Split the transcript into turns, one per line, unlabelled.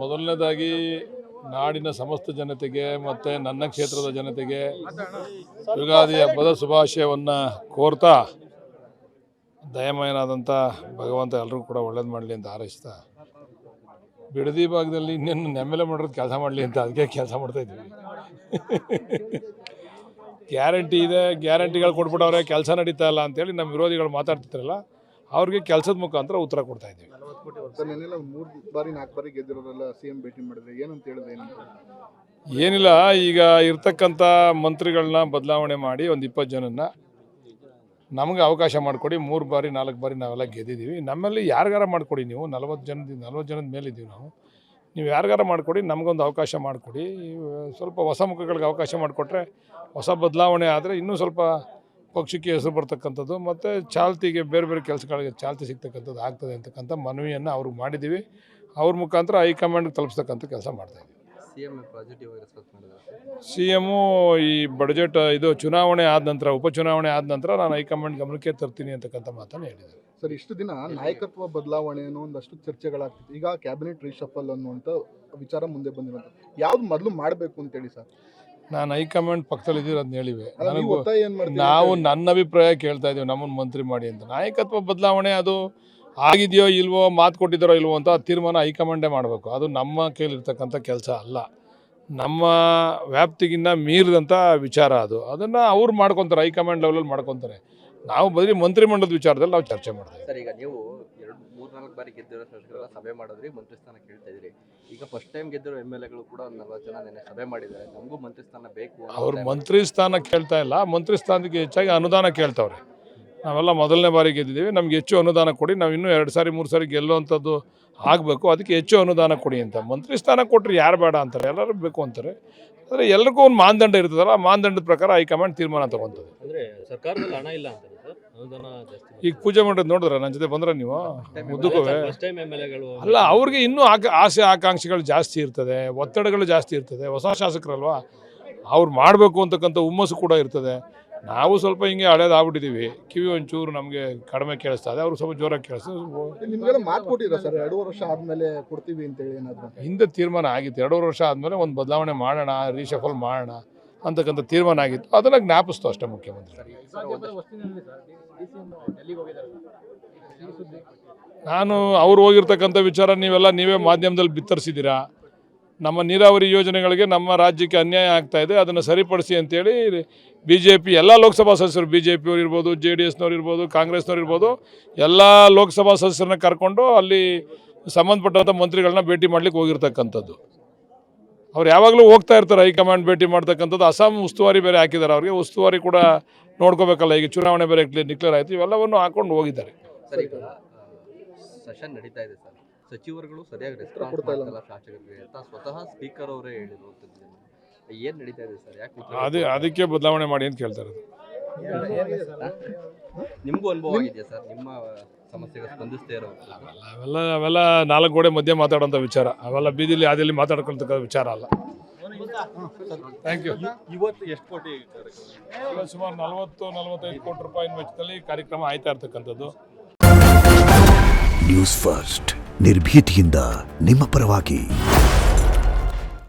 ಮೊದಲನೇದಾಗಿ ನಾಡಿನ ಸಮಸ್ತ ಜನತೆಗೆ ಮತ್ತು ನನ್ನ ಕ್ಷೇತ್ರದ ಜನತೆಗೆ ಯುಗಾದಿ ಹಬ್ಬದ ಶುಭಾಶಯವನ್ನು ಕೋರ್ತಾ ದಯಮಯನಾದಂಥ ಭಗವಂತ ಎಲ್ಲರೂ ಕೂಡ ಒಳ್ಳೇದು ಮಾಡಲಿ ಅಂತ ಹಾರೈಸ್ತಾ ಬಿಡದಿ ಭಾಗದಲ್ಲಿ ಇನ್ನೇನು ನೆಮ್ಮೆಲೆ ಮಾಡೋದು ಕೆಲಸ ಮಾಡಲಿ ಅಂತ ಅದಕ್ಕೆ ಕೆಲಸ ಮಾಡ್ತಾಯಿದ್ವಿ. ಗ್ಯಾರಂಟಿ ಇದೆ, ಗ್ಯಾರಂಟಿಗಳು ಕೊಟ್ಬಿಟ್ಟವ್ರೆ, ಕೆಲಸ ನಡೀತಾ ಇಲ್ಲ ಅಂತೇಳಿ ನಮ್ಮ ವಿರೋಧಿಗಳು ಮಾತಾಡ್ತಿರ್ತಾರಲ್ಲ ಅವ್ರಿಗೆ ಕೆಲಸದ ಮುಖಾಂತರ ಉತ್ತರ ಕೊಡ್ತಾ ಇದ್ದೀವಿ.
3 ಬಾರಿ 4 ಬಾರಿ ಗೆದ್ದಿರೋರೆಲ್ಲ ಸಿಎಂ ಭೇಟಿ ಮಾಡಿದ್ರೆ ಏನಂತ ಹೇಳಿದ್ರೆ
ಏನಿಲ್ಲ, ಈಗ ಇರ್ತಕ್ಕಂಥ ಮಂತ್ರಿಗಳನ್ನ ಬದಲಾವಣೆ ಮಾಡಿ ಒಂದು 20 ಜನನ್ನ ನಮಗೆ ಅವಕಾಶ ಮಾಡಿಕೊಡಿ. 3 ಬಾರಿ 4 ಬಾರಿ ನಾವೆಲ್ಲ ಗೆದ್ದಿದ್ದೀವಿ. ನಮ್ಮಲ್ಲಿ ಯಾರಿಗಾರ ಮಾಡಿಕೊಡಿ, ನೀವು 40 ಜನದ ಮೇಲಿದ್ದೀವಿ ನಾವು, ನೀವು ಯಾರಿಗಾರ ಮಾಡಿಕೊಡಿ, ನಮಗೊಂದು ಅವಕಾಶ ಮಾಡಿಕೊಡಿ. ಸ್ವಲ್ಪ ಹೊಸ ಮುಖಗಳಿಗೆ ಅವಕಾಶ ಮಾಡಿಕೊಟ್ರೆ ಹೊಸ ಬದಲಾವಣೆ ಆದರೆ ಇನ್ನೂ ಸ್ವಲ್ಪ ಪಕ್ಷಕ್ಕೆ ಹೆಸರು ಬರ್ತಕ್ಕಂಥದ್ದು ಮತ್ತು ಚಾಲ್ತಿಗೆ ಬೇರೆ ಬೇರೆ ಕೆಲಸಗಳಿಗೆ ಚಾಲ್ತಿ ಸಿಗ್ತಕ್ಕಂಥದ್ದು ಆಗ್ತದೆ ಅಂತಕ್ಕಂಥ ಮನವಿಯನ್ನು ಅವ್ರಿಗೆ ಮಾಡಿದ್ದೀವಿ. ಅವ್ರ ಮುಖಾಂತರ ಹೈಕಮಾಂಡ್ಗೆ ತಲುಪಿಸ್ತಕ್ಕಂಥ ಕೆಲಸ ಮಾಡ್ತಾಯಿದ್ದೀವಿ. CMು ಈ ಬಡ್ಜೆಟ್ ಇದು ಚುನಾವಣೆ ಆದ ನಂತರ, ಉಪಚುನಾವಣೆ ಆದ ನಂತರ ನಾನು ಹೈಕಮಾಂಡ್ ಗಮನಕ್ಕೆ ತರ್ತೀನಿ ಅಂತಕ್ಕಂಥ ಮಾತನ್ನು ಹೇಳಿದ್ದಾರೆ.
ಸರ್, ಇಷ್ಟು ದಿನ ನಾಯಕತ್ವ ಬದಲಾವಣೆ ಅನ್ನೋ ಒಂದಷ್ಟು ಚರ್ಚೆಗಳಾಗ್ತಿತ್ತು. ಈಗ ಕ್ಯಾಬಿನೆಟ್ ರೀಶಫಲ್ ಅನ್ನುವಂಥ ವಿಚಾರ ಮುಂದೆ ಬಂದಿರೋದು, ಯಾವ್ದು ಮೊದಲು ಮಾಡಬೇಕು ಅಂತೇಳಿ ಸರ್?
ನಾನು ಹೈಕಮಾಂಡ್ ಪಕ್ಕದಲ್ಲಿದ್ದೀರ ಅದನ್ನ ಹೇಳಿವೆ. ನಾವು ನನ್ನ ಅಭಿಪ್ರಾಯ ಕೇಳ್ತಾ ಇದ್ದೀವಿ, ನಮ್ಮನ್ನು ಮಂತ್ರಿ ಮಾಡಿ ಅಂತ. ನಾಯಕತ್ವ ಬದಲಾವಣೆ ಅದು ಆಗಿದೆಯೋ ಇಲ್ವೋ, ಮಾತು ಕೊಟ್ಟಿದ್ದಾರೋ ಇಲ್ವೋ ಅಂತ ತೀರ್ಮಾನ ಹೈಕಮಾಂಡೇ ಮಾಡಬೇಕು. ಅದು ನಮ್ಮ ಕೈಲಿರ್ತಕ್ಕಂಥ ಕೆಲಸ ಅಲ್ಲ, ನಮ್ಮ ವ್ಯಾಪ್ತಿಗಿನ್ನ ಮೀರಿದಂಥ ವಿಚಾರ ಅದು. ಅದನ್ನು ಅವ್ರು ಮಾಡ್ಕೊತಾರೆ, ಹೈಕಮಾಂಡ್ ಲೆವೆಲಲ್ಲಿ ಮಾಡ್ಕೊತಾರೆ. ನಾವು ಬರೀ ಮಂತ್ರಿಮಂಡಲದ ವಿಚಾರದಲ್ಲಿ ನಾವು ಚರ್ಚೆ ಮಾಡ್ತೀವಿ.
ಸರ್, ಈಗ ನೀವು 3-4 ಬಾರಿ ಗೆದ್ದಿರೋ ಶಾಸಕರೆಲ್ಲ ಸಭೆ ಮಾಡಿದ್ರಿ, ಮಂತ್ರಿ ಸ್ಥಾನ ಕೇಳ್ತಾ ಇದ್ರಿ. ಈಗ ಫಸ್ಟ್ ಟೈಮ್ ಗೆದ್ದಿರೋ MLAಗಳು ಕೂಡ 40 ಜನ ನೆನೆ ಸಭೆ ಮಾಡಿದ್ದಾರೆ, ನಮಗೂ ಮಂತ್ರಿ ಸ್ಥಾನ ಬೇಕು.
ಅವ್ರು ಮಂತ್ರಿ ಸ್ಥಾನ ಕೇಳ್ತಾ ಇಲ್ಲ, ಮಂತ್ರಿ ಸ್ಥಾನಕ್ಕೆ ಹೆಚ್ಚಾಗಿ ಅನುದಾನ ಕೇಳ್ತಾವ್ರೆ. ನಾವೆಲ್ಲ ಮೊದಲನೇ ಬಾರಿ ಗೆದ್ದಿದ್ದೀವಿ, ನಮ್ಗೆ ಹೆಚ್ಚು ಅನುದಾನ ಕೊಡಿ, ನಾವು ಇನ್ನೂ 2 ಸಾರಿ 3 ಸಾರಿ ಗೆಲ್ಲುವಂಥದ್ದು ಆಗಬೇಕು, ಅದಕ್ಕೆ ಹೆಚ್ಚು ಅನುದಾನ ಕೊಡಿ ಅಂತ. ಮಂತ್ರಿ ಸ್ಥಾನ ಕೊಟ್ಟರೆ ಯಾರು ಬೇಡ ಅಂತಾರೆ, ಎಲ್ಲರೂ ಬೇಕು ಅಂತಾರೆ. ಆದರೆ ಎಲ್ಲರಿಗೂ ಒಂದು ಮಾನದಂಡ ಇರ್ತದಲ್ಲ, ಆ ಮಾನದಂಡದ ಪ್ರಕಾರ ಹೈಕಮಾಂಡ್ ತೀರ್ಮಾನ ತಗೊತದೆ.
ಅಂದರೆ ಸರ್ಕಾರದಲ್ಲಿ ಹಣ ಇಲ್ಲ ಅಂತಾರೆ ಸರ್, ಅನುದಾನ ಜಾಸ್ತಿ.
ಈಗ ಪೂಜೆ ಮಾಡೋದು ನೋಡಿದ್ರೆ ನನ್ನ ಜೊತೆ ಬಂದ್ರೆ ನೀವು ಮುದ್ದುಕೋವೆ ಅಲ್ಲ, ಅವ್ರಿಗೆ ಇನ್ನೂ ಆಸೆ ಆಕಾಂಕ್ಷೆಗಳು ಜಾಸ್ತಿ ಇರ್ತದೆ, ಒತ್ತಡಗಳು ಜಾಸ್ತಿ ಇರ್ತದೆ. ಹೊಸ ಶಾಸಕರಲ್ವಾ, ಅವ್ರು ಮಾಡಬೇಕು ಅಂತಕ್ಕಂಥ ಹುಮ್ಮಸ್ಸು ಕೂಡ ಇರ್ತದೆ. ನಾವು ಸ್ವಲ್ಪ ಹಿಂಗೆ ಹಳೇದಾಗ್ಬಿಟ್ಟಿದ್ದೀವಿ, ಕಿವಿ ಒಂಚೂರು ನಮಗೆ ಕಡಿಮೆ ಕೇಳಿಸ್ತಾ ಇದೆ, ಅವರು ಸ್ವಲ್ಪ ಜೋರಾಗಿ ಕೇಳಿಸ್ತದೆ.
ನಿಮಗೆಲ್ಲ ಮಾತು ಕೊಟ್ಟಿರಾ ಸರ್ 2 ವರ್ಷ ಆದಮೇಲೆ ಕೊಡ್ತೀವಿ ಅಂತೇಳಿ? ಏನಾದರೂ
ಹಿಂದೆ ತೀರ್ಮಾನ ಆಗಿತ್ತು, 2 ವರ್ಷ ಆದಮೇಲೆ ಒಂದು ಬದಲಾವಣೆ ಮಾಡೋಣ, ರೀಶಫಲ್ ಮಾಡೋಣ ಅಂತಕ್ಕಂಥ ತೀರ್ಮಾನ ಆಗಿತ್ತು. ಅದನ್ನು ಜ್ಞಾಪಿಸ್ತು ಅಷ್ಟೇ ಮುಖ್ಯಮಂತ್ರಿ. ನಾನು ಅವ್ರು ಹೋಗಿರ್ತಕ್ಕಂಥ ವಿಚಾರ ನೀವೇ ಮಾಧ್ಯಮದಲ್ಲಿ ಬಿತ್ತರಿಸಿದ್ದೀರಾ. ನಮ್ಮ ನೀರಾವರಿ ಯೋಜನೆಗಳಿಗೆ ನಮ್ಮ ರಾಜ್ಯಕ್ಕೆ ಅನ್ಯಾಯ ಆಗ್ತಾ ಇದೆ, ಅದನ್ನು ಸರಿಪಡಿಸಿ ಅಂತೇಳಿ BJP ಎಲ್ಲ ಲೋಕಸಭಾ ಸದಸ್ಯರು, BJPಯವ್ರು ಇರ್ಬೋದು, JDSನವ್ರು ಇರ್ಬೋದು, ಕಾಂಗ್ರೆಸ್ನವ್ರು ಇರ್ಬೋದು, ಎಲ್ಲ ಲೋಕಸಭಾ ಸದಸ್ಯರನ್ನ ಕರ್ಕೊಂಡು ಅಲ್ಲಿ ಸಂಬಂಧಪಟ್ಟಂಥ ಮಂತ್ರಿಗಳನ್ನ ಭೇಟಿ ಮಾಡ್ಲಿಕ್ಕೆ ಹೋಗಿರ್ತಕ್ಕಂಥದ್ದು. ಅವ್ರು ಯಾವಾಗಲೂ ಹೋಗ್ತಾ ಇರ್ತಾರೆ ಹೈಕಮಾಂಡ್ ಭೇಟಿ ಮಾಡ್ತಕ್ಕಂಥದ್ದು. ಅಸ್ಸಾಂ ಉಸ್ತುವಾರಿ ಬೇರೆ ಹಾಕಿದ್ದಾರೆ, ಅವ್ರಿಗೆ ಉಸ್ತುವಾರಿ ಕೂಡ ನೋಡ್ಕೋಬೇಕಲ್ಲ. ಈಗ ಚುನಾವಣೆ ಬೇರೆ ಡಿಕ್ಲೇರ್ ಆಯಿತು, ಇವೆಲ್ಲವನ್ನು ಹಾಕೊಂಡು ಹೋಗಿದ್ದಾರೆ.
ಸೆಷನ್ ನಡೀತಾ ಇದೆ ಸರ್, ಸಚಿವರುಗಳು ಸರಿಯಾಗಿ ರೆಸ್ಪಾನ್ಸ್ ಮಾಡ್ತಾ ಇಲ್ಲ ಶಾಸಕರಿಗೆ ಅಂತ ಸ್ವತಃ ಸ್ಪೀಕರ್ ಅವರೇ ಹೇಳಿರುವಂಥದ್ದು. ಏನು ನಡೀತಾ ಇದೆ ಸರ್? ಯಾಕೆ
ಅದಕ್ಕೆ ಬದಲಾವಣೆ ಮಾಡಿ ಅಂತ ಕೇಳ್ತಾ ಇರೋದು.
ನಿಮಗೂ ಅನುಭವ ಆಗಿದೆಯಾ ಸರ್, ನಿಮ್ಮ ಸಮಸ್ಯೆಗೆ ಸ್ಪಂದಿಸ್ತಾ ಇರೋದು?
ಅವೆಲ್ಲ 4 ಗೋಡೆ ಮಧ್ಯೆ ಮಾತಾಡೋಂಥ ವಿಚಾರ, ಅವೆಲ್ಲ ಬೀದಿಲಿ ಆದಿಯಲ್ಲಿ ಮಾತಾಡ್ಕೊಳ್ತಕ್ಕ ವಿಚಾರ ಅಲ್ಲ. Thank you.
ಇವತ್ತು ಎಷ್ಟು ಕೋಟಿ?
ಸುಮಾರು 40-45 ಕೋಟಿ ರೂಪಾಯಿ ವೆಚ್ಚದಲ್ಲಿ ಕಾರ್ಯಕ್ರಮ ಆಯ್ತಾ ಇರ್ತಕ್ಕಂಥದ್ದು.
ನ್ಯೂಸ್ ಫಸ್ಟ್, ನಿರ್ಭೀತಿಯಿಂದ ನಿಮ್ಮ ಪರವಾಗಿ.